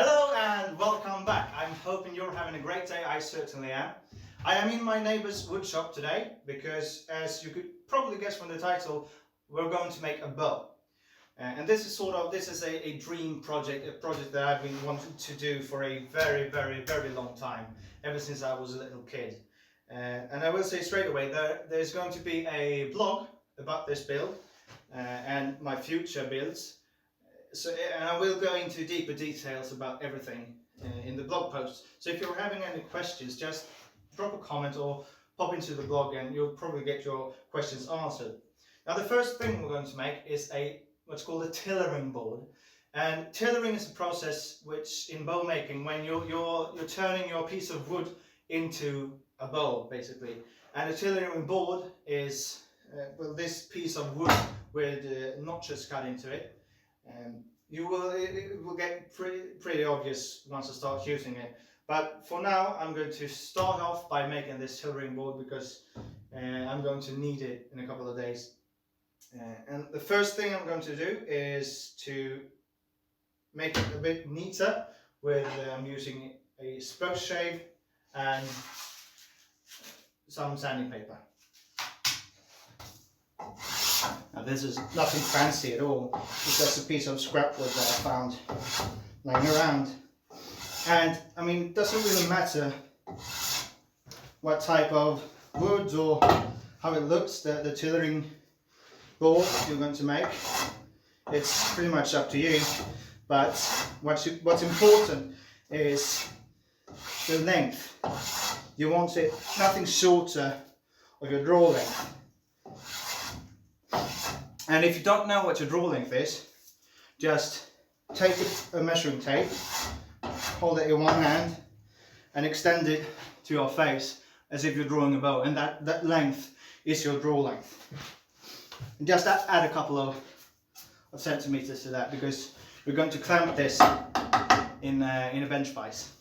Hello and welcome back. I'm hoping you're having a great day. I certainly am. I am in my neighbor's woodshop today because, as you could probably guess from the title, we're going to make a bow. And this is a dream project, a project that I've been wanting to do for a very long time, ever since I was a little kid. And I will say straight away, there's going to be a blog about this build and my future builds. And I will go into deeper details about everything in the blog post. So if you're having any questions, just drop a comment or pop into the blog and you'll probably get your questions answered. Now the first thing we're going to make is what's called a tillering board. And tillering is a process which in bow making, when you're turning your piece of wood into a bow basically. And a tillering board is this piece of wood with notches cut into it. It will get pretty obvious once I start using it. But for now, I'm going to start off by making this tillering board because I'm going to need it in a couple of days. And the first thing I'm going to do is to make it a bit neater with I'm using a spoke shave and some sanding paper. Now this is nothing fancy at all, it's just a piece of scrap wood that I found lying around. And I mean, it doesn't really matter what type of wood or how it looks, the tillering board you're going to make. It's pretty much up to you, but what's important is the length. You want it nothing shorter of your draw length. And if you don't know what your draw length is, just take a measuring tape, hold it in one hand and extend it to your face as if you're drawing a bow, and that length is your draw length. And just add a couple of centimeters to that because we're going to clamp this in a bench vise.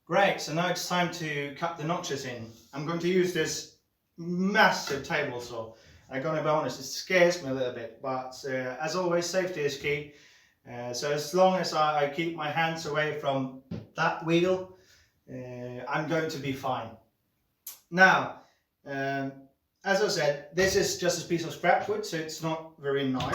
Great, so now it's time to cut the notches in. I'm going to use this massive table saw. I'm gonna be honest, it scares me a little bit, but as always, safety is key. So as long as I keep my hands away from that wheel, I'm going to be fine. Now, as I said, this is just a piece of scrap wood, so it's not very nice.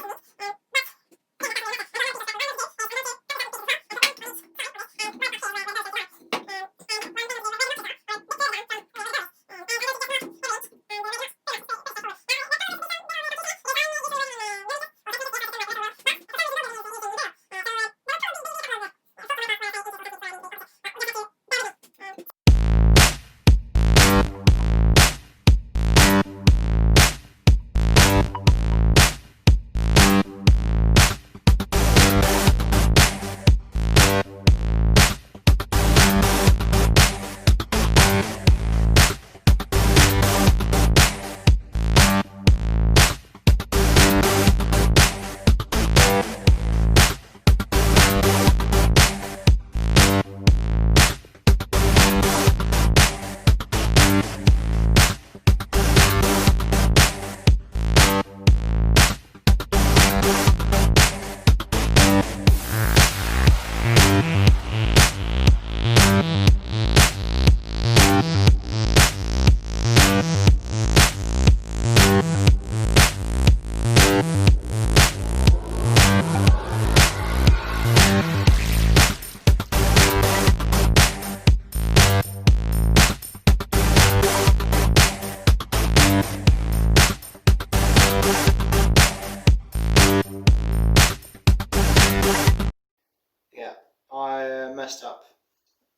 I messed up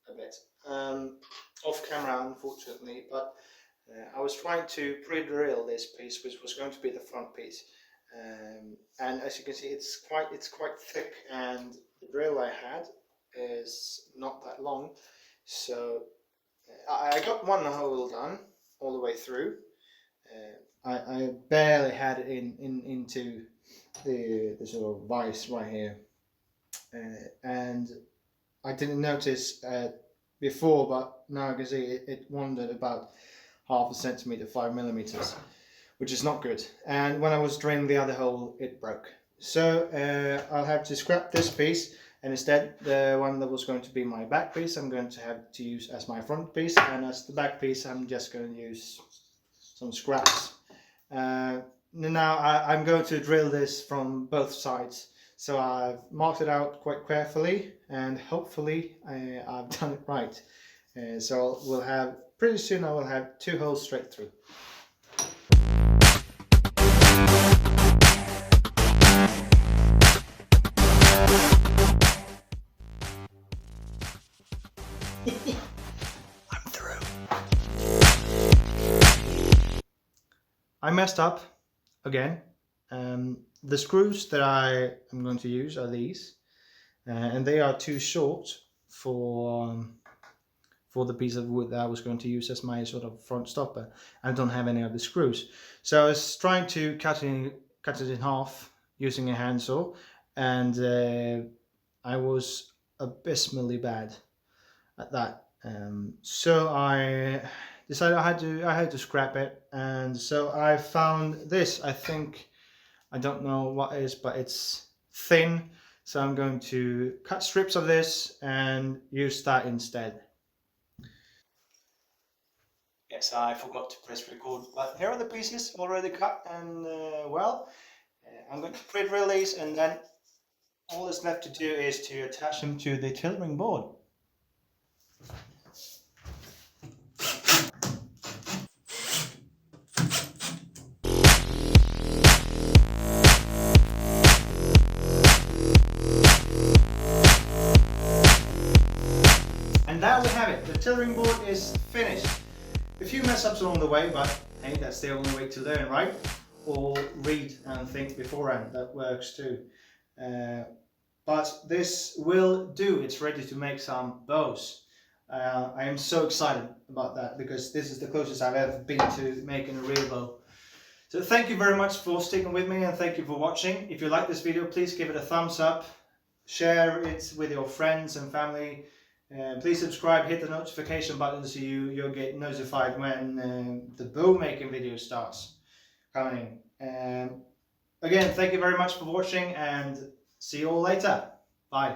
a bit off camera, unfortunately, but I was trying to pre-drill this piece, which was going to be the front piece, and as you can see, it's quite thick, and the drill I had is not that long, so I got one hole done all the way through. I barely had it into the sort of vise right here. And I didn't notice before, but now I can see it wandered about half a centimeter, 5 millimeters, which is not good. And when I was draining the other hole, it broke. So I'll have to scrap this piece and instead the one that was going to be my back piece I'm going to have to use as my front piece, and as the back piece I'm just going to use some scraps. Now I'm going to drill this from both sides, so I've marked it out quite carefully, and hopefully I've done it right. So we'll have, pretty soon I will have 2 holes straight through. I'm through. I messed up again. The screws that I am going to use are these, and they are too short for the piece of wood that I was going to use as my sort of front stopper. I don't have any of the screws, so I was trying to cut it in half using a handsaw, and I was abysmally bad at that. So I decided I had to scrap it, and so I found this. I think, I don't know what it is, but it's thin. So I'm going to cut strips of this and use that instead. Yes, I forgot to press record, but here are the pieces already cut, and I'm going to pre-drill these, and then all that's left to do is to attach them to the tillering board. And there we have it, the tillering board is finished. A few mess ups along the way, but hey, that's the only way to learn, right? Or read and think beforehand, that works too. But this will do, it's ready to make some bows. I am so excited about that, because this is the closest I've ever been to making a real bow. So thank you very much for sticking with me, and thank you for watching. If you like this video, please give it a thumbs up, share it with your friends and family. Please subscribe, hit the notification button so you'll get notified when the bow making video starts coming in. Again, thank you very much for watching, and see you all later. Bye.